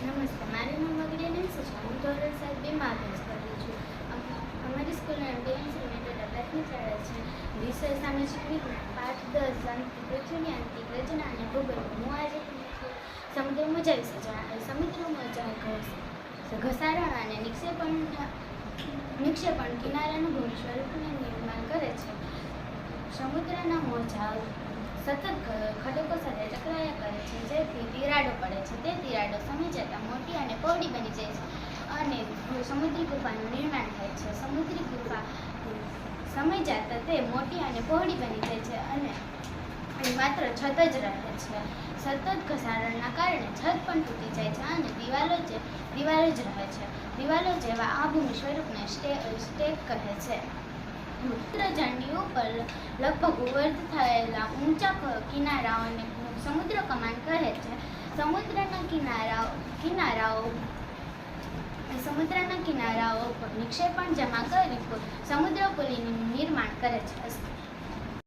નમસ્તે, મારું નામ વગડેની છે. હું ધોરણ 7B અભ્યાસ કરું છું. અમારી સ્કૂલનું નામ ડીએનસી મેટોડા પ્રાથમિક શાળા છે. વિષય સામાજિક વિજ્ઞાન, પાઠ 10 પૃથ્વીની આંતરિક રચના અને ભૂગોળ. હું આજે સમુદ્ર મોજા વિશે જણાવીશ. સમુદ્ર મોજા ઘસારણ અને નિક્ષેપણ કિનારાનું ભૂમિ સ્વરૂપનું નિર્માણ કરે છે. સમુદ્રના મોજા સતત ખડકો સાથે ટકરાયા કરે છે, જેથી તિરાડો પડે છે. તે તિરાડો સમય જતાં મોટી અને પહોળી બની જાય છે અને સમુદ્રી ગુફાનું નિર્માણ થાય છે. સમુદ્રી ગુફા સમય જતાં તે મોટી અને પહોળી બની જાય છે અને માત્ર છત જ રહે છે. સતત ઘસારણના કારણે છત પણ તૂટી જાય છે અને દિવાલો જ રહે છે. દિવાલો જેવા આ ભૂમિ સ્વરૂપને સ્ટેક કહે છે. સમુદ્રજળની ઉપર લગભગ ઉર્ધ થયેલા ઊંચા કિનારાઓને સમુદ્ર કમાન કહે છે. સમુદ્રના કિનારાઓ પર નિક્ષેપણ જમા કરી સમુદ્ર પુલીનું નિર્માણ કરે છે.